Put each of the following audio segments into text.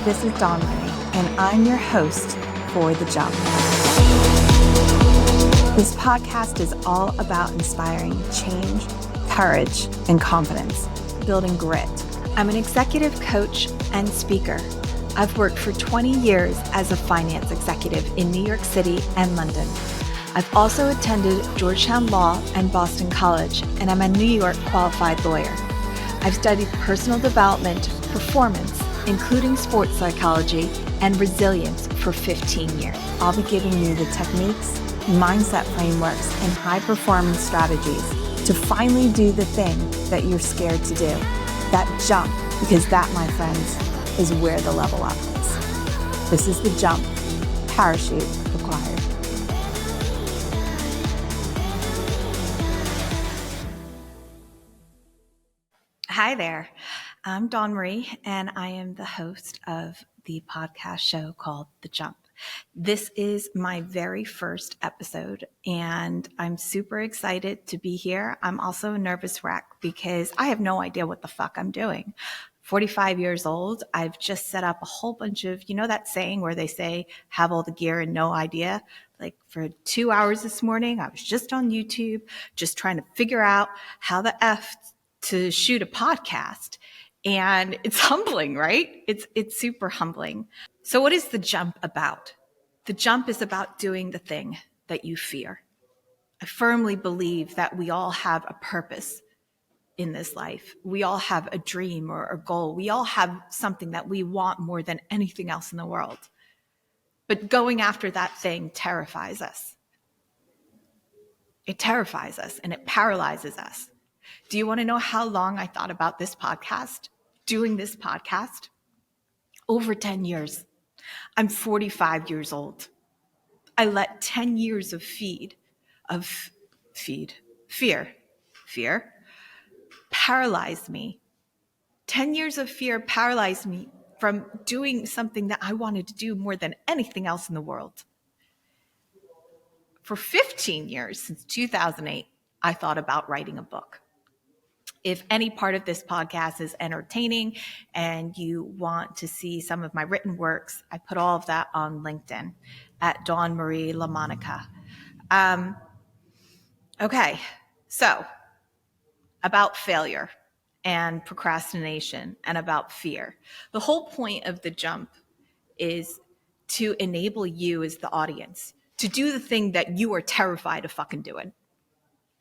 This is Dawn Marie, and I'm your host for The Jump. This podcast is all about inspiring change, courage, and confidence, building grit. I'm an executive coach and speaker. I've worked for 20 years as a finance executive in New York City and London. I've also attended Georgetown Law and Boston College, and I'm a New York qualified lawyer. I've studied personal development, performance, including sports psychology, and resilience for 15 years. I'll be giving you the techniques, mindset frameworks, and high-performance strategies to finally do the thing that you're scared to do. That jump, because that, my friends, is where the level up is. This is The Jump. Parachute required. Hi there. I'm Dawn Marie, and I am the host of the podcast show called The Jump. This is my very first episode, and I'm super excited to be here. I'm also a nervous wreck because I have no idea what the fuck I'm doing. 45 years old, I've just set up a whole bunch of, you know that saying where they say, have all the gear and no idea? Like for 2 hours this morning, I was just on YouTube, just trying to figure out how the F to shoot a podcast. And it's humbling, right? It's super humbling. So what is The Jump about? The Jump is about doing the thing that you fear. I firmly believe that we all have a purpose in this life. We all have a dream or a goal. We all have something that we want more than anything else in the world. But going after that thing terrifies us. It terrifies us and it paralyzes us. Do you want to know how long I thought about this podcast? Doing this podcast? Over 10 years. I'm 45 years old. I let 10 years of fear paralyze me. 10 years of fear paralyzed me from doing something that I wanted to do more than anything else in the world. For 15 years, since 2008, I thought about writing a book. If any part of this podcast is entertaining and you want to see some of my written works, I put all of that on LinkedIn at Dawn Marie LaMonica. Okay, so about failure and procrastination and about fear. The whole point of The Jump is to enable you as the audience to do the thing that you are terrified of fucking doing.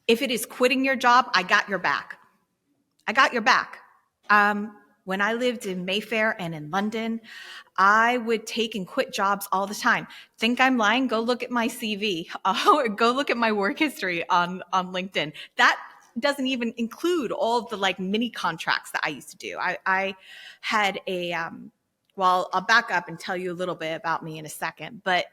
If it is quitting your job, I got your back. I got your back. When I lived in Mayfair and in London, I would take and quit jobs all the time. Think I'm lying? Go look at my CV or go look at my work history on LinkedIn. That doesn't even include all of the like mini contracts that I used to do. I had a, well, I'll back up and tell you a little bit about me in a second. But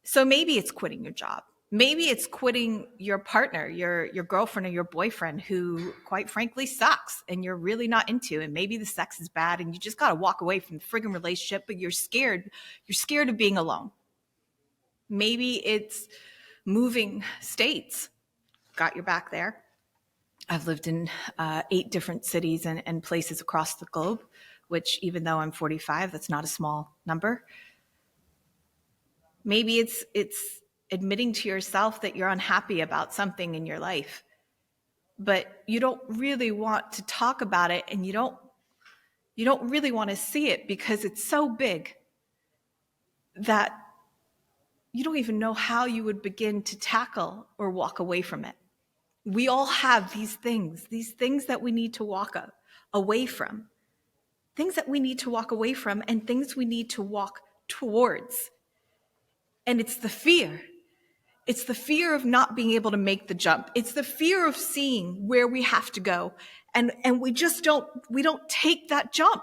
so maybe it's quitting your job. Maybe it's quitting your partner, your girlfriend or your boyfriend who quite frankly sucks and you're really not into, and maybe the sex is bad and you just got to walk away from the friggin' relationship, but you're scared of being alone. Maybe it's moving states. Got your back there. I've lived in 8 different cities and places across the globe, which even though I'm 45, that's not a small number. Maybe it's admitting to yourself that you're unhappy about something in your life, but you don't really want to talk about it and you don't really want to see it because it's so big that you don't even know how you would begin to tackle or walk away from it. We all have these things that we need to walk away from, things that we need to walk away from and things we need to walk towards. And it's the fear. It's the fear of not being able to make the jump. It's the fear of seeing where we have to go. And we just don't take that jump.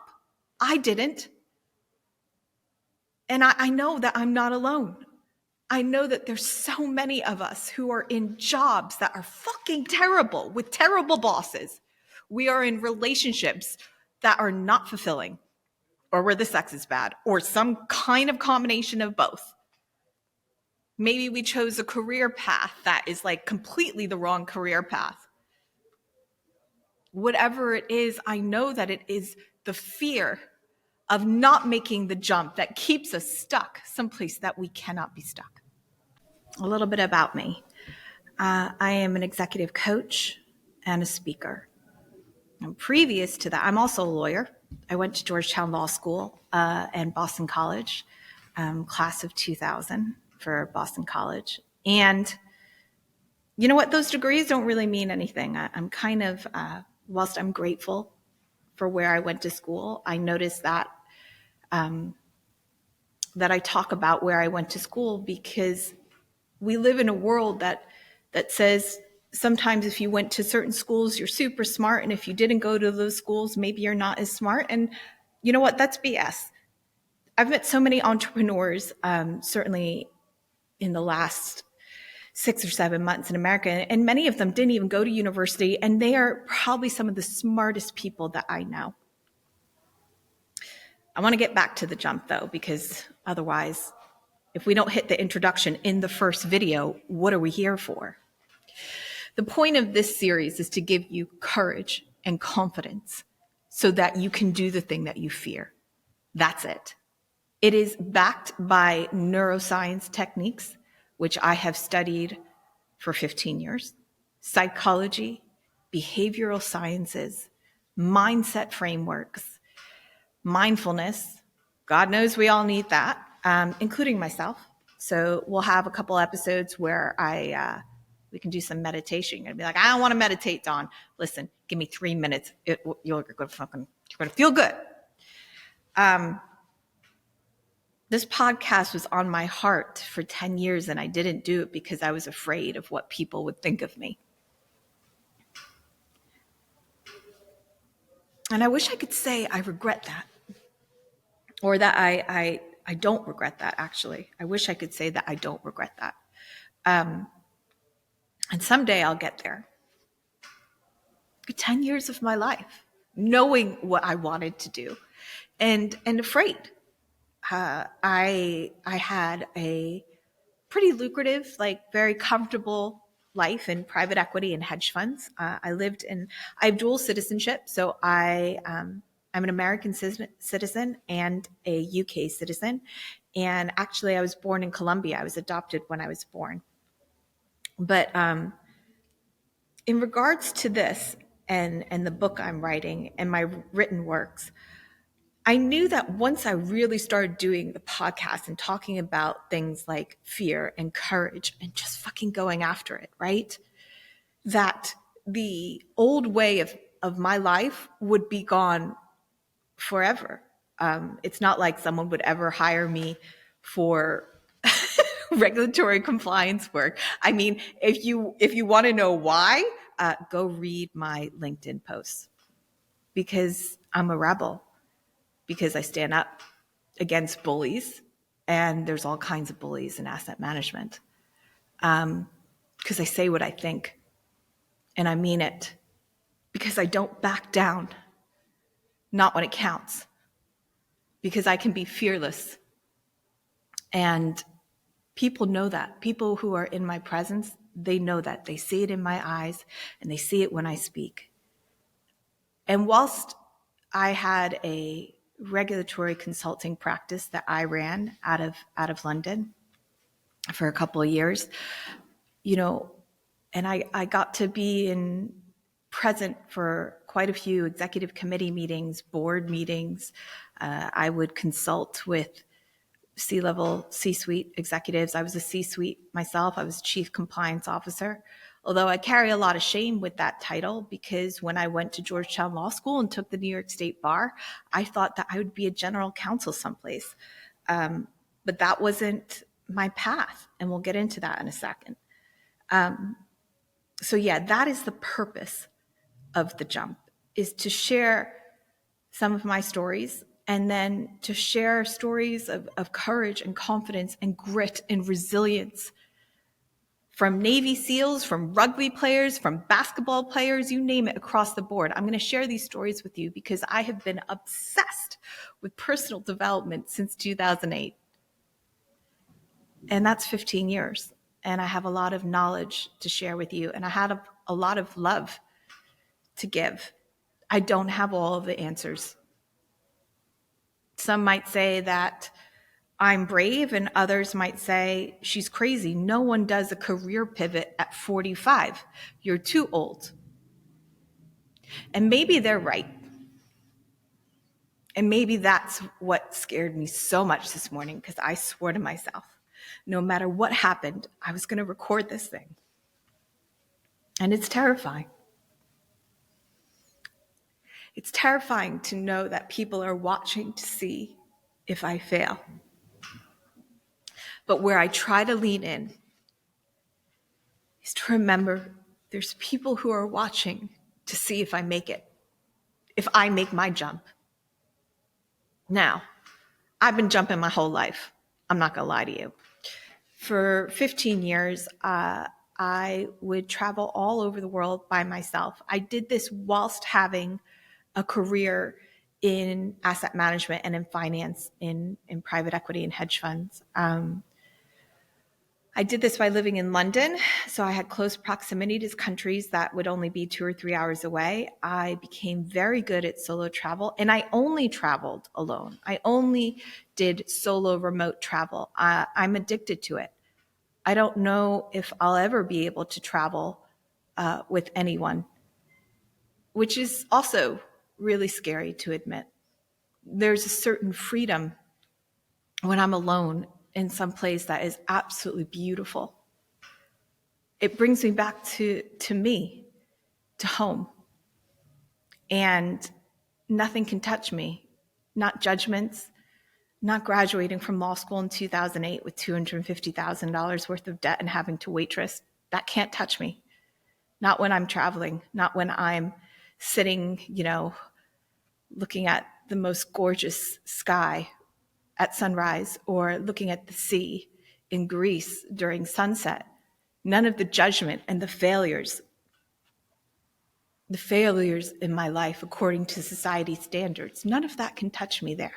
I didn't. And I know that I'm not alone. I know that there's so many of us who are in jobs that are fucking terrible with terrible bosses. We are in relationships that are not fulfilling or where the sex is bad or some kind of combination of both. Maybe we chose a career path that is like completely the wrong career path. Whatever it is, I know that it is the fear of not making the jump that keeps us stuck someplace that we cannot be stuck. A little bit about me. I am an executive coach and a speaker. And previous to that, I'm also a lawyer. I went to Georgetown Law School and Boston College, class of 2000 for Boston College. And you know what? Those degrees don't really mean anything. I'm kind of, whilst I'm grateful for where I went to school, I noticed that that I talk about where I went to school because we live in a world that says sometimes if you went to certain schools, you're super smart. And if you didn't go to those schools, maybe you're not as smart. And you know what? That's BS. I've met so many entrepreneurs, certainly in the last 6 or 7 months in America, and many of them didn't even go to university, and they are probably some of the smartest people that I know. I want to get back to the jump though, because otherwise, if we don't hit the introduction in the first video, what are we here for? The point of this series is to give you courage and confidence so that you can do the thing that you fear. That's it. It is backed by neuroscience techniques, which I have studied for 15 years, psychology, behavioral sciences, mindset frameworks, mindfulness. God knows we all need that, including myself. So we'll have a couple episodes where we can do some meditation. And be like, I don't want to meditate, Dawn. Listen, give me 3 minutes. You're gonna feel good. This podcast was on my heart for 10 years, and I didn't do it because I was afraid of what people would think of me. And I wish I could say I regret that, or that I don't regret that, actually. I wish I could say that I don't regret that. And someday I'll get there. 10 years of my life, knowing what I wanted to do and afraid. I had a pretty lucrative, like very comfortable life in private equity and hedge funds. I have dual citizenship. So I'm an American citizen and a UK citizen. And actually I was born in Colombia. I was adopted when I was born. But in regards to this and the book I'm writing and my written works, I knew that once I really started doing the podcast and talking about things like fear and courage and just fucking going after it, right? That the old way of my life would be gone forever. It's not like someone would ever hire me for regulatory compliance work. I mean, if you want to know why, go read my LinkedIn posts, because I'm a rebel. Because I stand up against bullies, and there's all kinds of bullies in asset management. Because I say what I think, and I mean it. Because I don't back down, not when it counts. Because I can be fearless. And people know that. People who are in my presence, they know that. They see it in my eyes, and they see it when I speak. And whilst I had a regulatory consulting practice that I ran out of London for a couple of years, and I got to be present for quite a few executive committee meetings, board meetings. I would consult with C-level, C-suite executives. I was a C-suite myself. I was chief compliance officer. Although I carry a lot of shame with that title, because when I went to Georgetown Law School and took the New York State Bar, I thought that I would be a general counsel someplace. But that wasn't my path, and we'll get into that in a second. So yeah, that is the purpose of The Jump, is to share some of my stories, and then to share stories of courage and confidence and grit and resilience from Navy SEALs, from rugby players, from basketball players, you name it, across the board. I'm going to share these stories with you because I have been obsessed with personal development since 2008. And that's 15 years. And I have a lot of knowledge to share with you. And I had a lot of love to give. I don't have all of the answers. Some might say that I'm brave, and others might say she's crazy. No one does a career pivot at 45. You're too old. And maybe they're right. And maybe that's what scared me so much this morning, because I swore to myself, no matter what happened, I was going to record this thing. And it's terrifying. It's terrifying to know that people are watching to see if I fail. But where I try to lean in is to remember there's people who are watching to see if I make it, if I make my jump. Now, I've been jumping my whole life. I'm not going to lie to you. For 15 years, I would travel all over the world by myself. I did this whilst having a career in asset management and in finance, in private equity and hedge funds. I did this by living in London, so I had close proximity to countries that would only be 2 or 3 hours away. I became very good at solo travel, and I only traveled alone. I only did solo remote travel. I'm addicted to it. I don't know if I'll ever be able to travel with anyone, which is also really scary to admit. There's a certain freedom when I'm alone in some place that is absolutely beautiful. It brings me back to me, to home. And nothing can touch me, not judgments, not graduating from law school in 2008 with $250,000 worth of debt and having to waitress. That can't touch me. Not when I'm traveling, not when I'm sitting, looking at the most gorgeous sky at sunrise or looking at the sea in Greece during sunset. None of the judgment and the failures in my life according to society's standards, none of that can touch me there.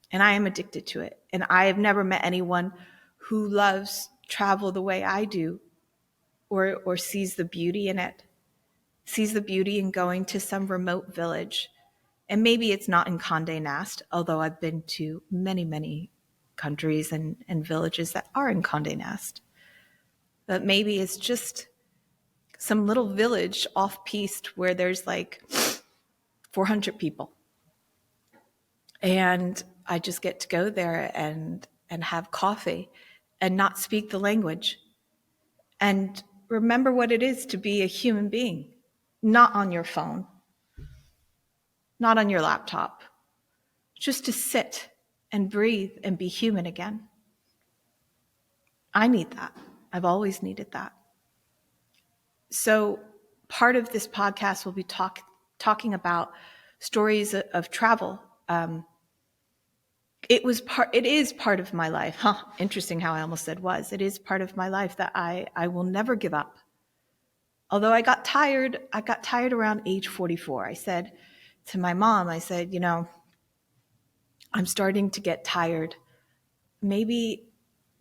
And I am addicted to it. And I have never met anyone who loves travel the way I do or sees the beauty in it, sees the beauty in going to some remote village. And maybe it's not in Condé Nast, although I've been to many, many countries and villages that are in Condé Nast. But maybe it's just some little village off-piste where there's like 400 people. And I just get to go there and have coffee and not speak the language. And remember what it is to be a human being, not on your phone, not on your laptop, just to sit and breathe and be human again. I need that. I've always needed that. So part of this podcast will be talking about stories of travel. It is part of my life. Interesting how I almost said was. It is part of my life that I will never give up. Although I got tired around age 44. I said to my mom, I'm starting to get tired. Maybe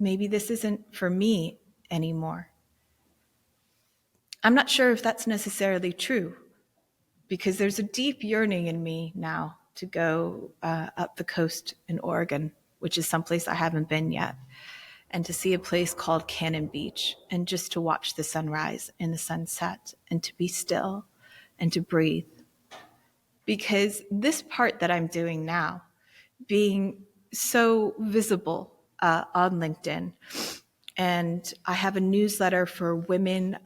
this isn't for me anymore. I'm not sure if that's necessarily true, because there's a deep yearning in me now to go up the coast in Oregon, which is someplace I haven't been yet, and to see a place called Cannon Beach, and just to watch the sunrise and the sunset and to be still and to breathe. Because this part that I'm doing now, being so visible on LinkedIn, and I have a newsletter for women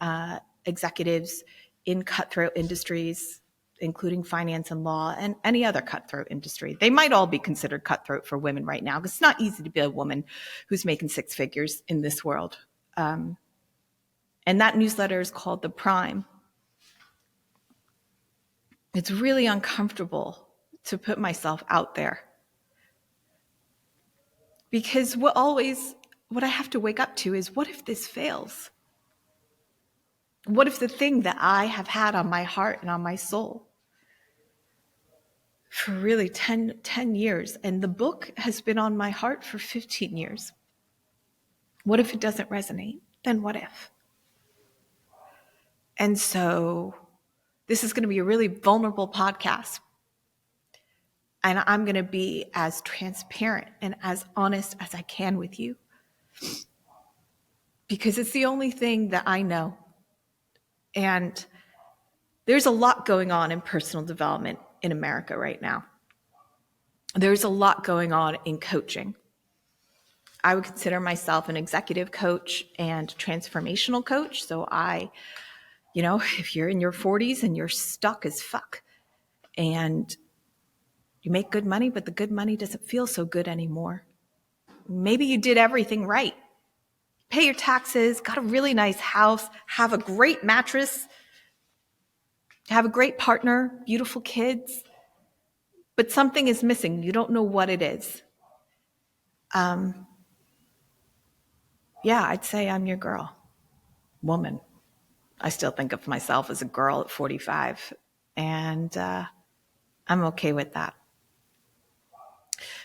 executives in cutthroat industries, including finance and law and any other cutthroat industry. They might all be considered cutthroat for women right now, because it's not easy to be a woman who's making six figures in this world. And that newsletter is called The Prime. It's really uncomfortable to put myself out there, because what I have to wake up to is, what if this fails? What if the thing that I have had on my heart and on my soul for really 10 years, and the book has been on my heart for 15 years. What if it doesn't resonate? Then what if? And so this is going to be a really vulnerable podcast. And I'm going to be as transparent and as honest as I can with you, because it's the only thing that I know. And there's a lot going on in personal development in America right now. There's a lot going on in coaching. I would consider myself an executive coach and transformational coach. So if you're in your 40s and you're stuck as fuck and you make good money, but the good money doesn't feel so good anymore. Maybe you did everything right. Pay your taxes, got a really nice house, have a great mattress, have a great partner, beautiful kids, but something is missing. You don't know what it is. I'd say I'm your girl, woman. I still think of myself as a girl at 45, and I'm okay with that.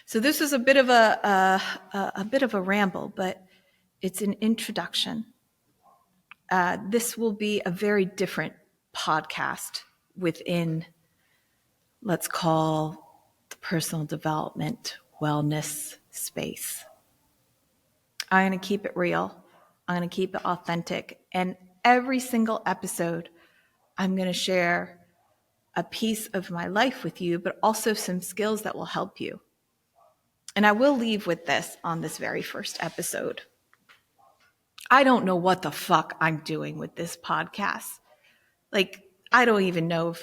So this is a bit of a ramble, but it's an introduction. This will be a very different podcast within, let's call, the personal development wellness space. I'm going to keep it real. I'm going to keep it authentic. And every single episode, I'm going to share a piece of my life with you, but also some skills that will help you. And I will leave with this on this very first episode. I don't know what the fuck I'm doing with this podcast. Like, I don't even know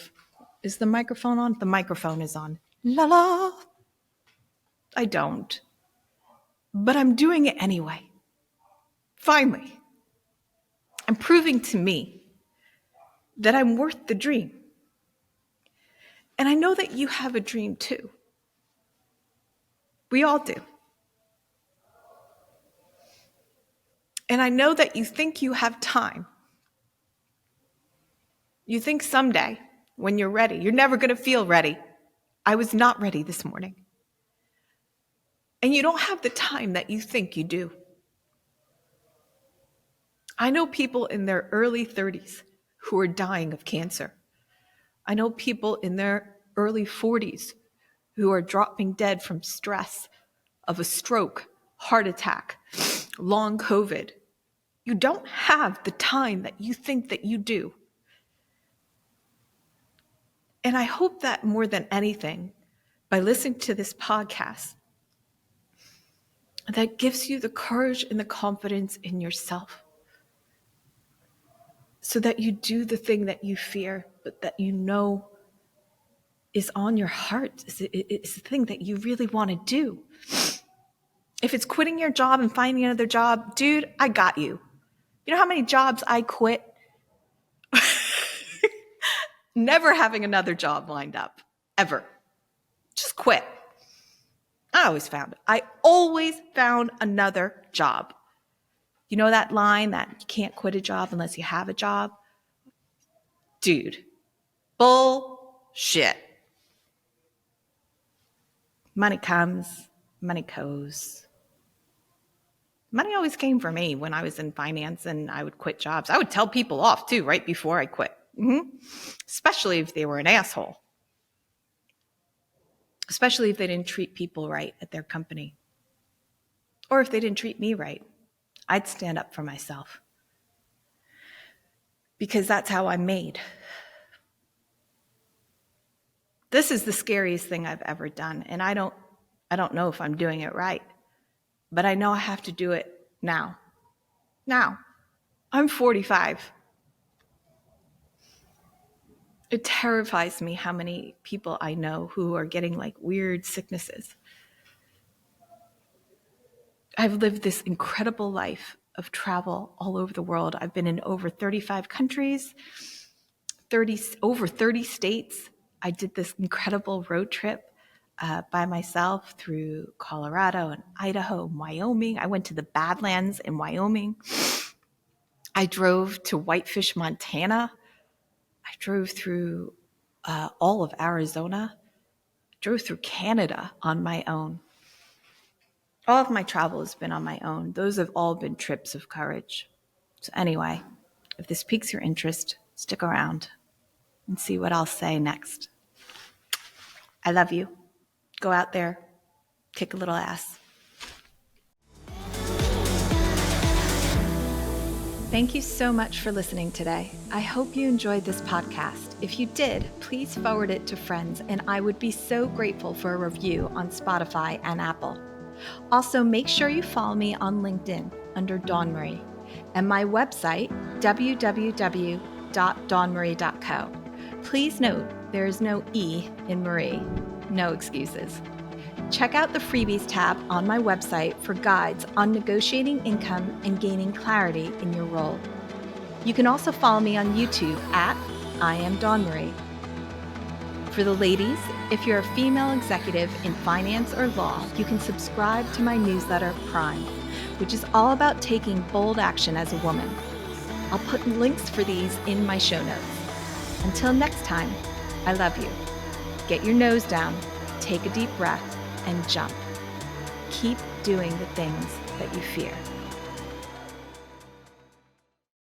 is the microphone on? The microphone is on. La la. I don't. But I'm doing it anyway. Finally. I'm proving to me that I'm worth the dream. And I know that you have a dream too. We all do. And I know that you think you have time. You think someday, when you're ready, you're never going to feel ready. I was not ready this morning. And you don't have the time that you think you do. I know people in their early 30s who are dying of cancer. I know people in their early 40s who are dropping dead from stress of a stroke, heart attack, long COVID. You don't have the time that you think that you do. And I hope that more than anything, by listening to this podcast, that gives you the courage and the confidence in yourself so that you do the thing that you fear, but that you know is on your heart. It's the thing that you really want to do. If it's quitting your job and finding another job, dude, I got you. You know how many jobs I quit? Never having another job lined up, ever. Just quit. I always found another job. You know that line that you can't quit a job unless you have a job? Dude, bullshit. Money comes, money goes. Money always came for me when I was in finance and I would quit jobs. I would tell people off too right before I quit, especially if they were an asshole, especially if they didn't treat people right at their company, or if they didn't treat me right. I'd stand up for myself because that's how I'm made. This is the scariest thing I've ever done, and I don't know if I'm doing it right, but I know I have to do it now. Now, I'm 45. It terrifies me how many people I know who are getting like weird sicknesses. I've lived this incredible life of travel all over the world. I've been in over 35 countries, over 30 states. I did this incredible road trip by myself through Colorado and Idaho and Wyoming. I went to the Badlands in Wyoming. I drove to Whitefish, Montana. I drove through all of Arizona. I drove through Canada on my own. All of my travel has been on my own. Those have all been trips of courage. So anyway, if this piques your interest, stick around and see what I'll say next. I love you. Go out there, kick a little ass. Thank you so much for listening today. I hope you enjoyed this podcast. If you did, please forward it to friends, and I would be so grateful for a review on Spotify and Apple. Also, make sure you follow me on LinkedIn under Dawn Marie and my website, www.dawnmarie.co. Please note there is no E in Marie. No excuses. Check out the freebies tab on my website for guides on negotiating income and gaining clarity in your role. You can also follow me on YouTube at I Am Dawn Marie. For the ladies, if you're a female executive in finance or law, you can subscribe to my newsletter, Prime, which is all about taking bold action as a woman. I'll put links for these in my show notes. Until next time, I love you. Get your nose down, take a deep breath, and jump. Keep doing the things that you fear.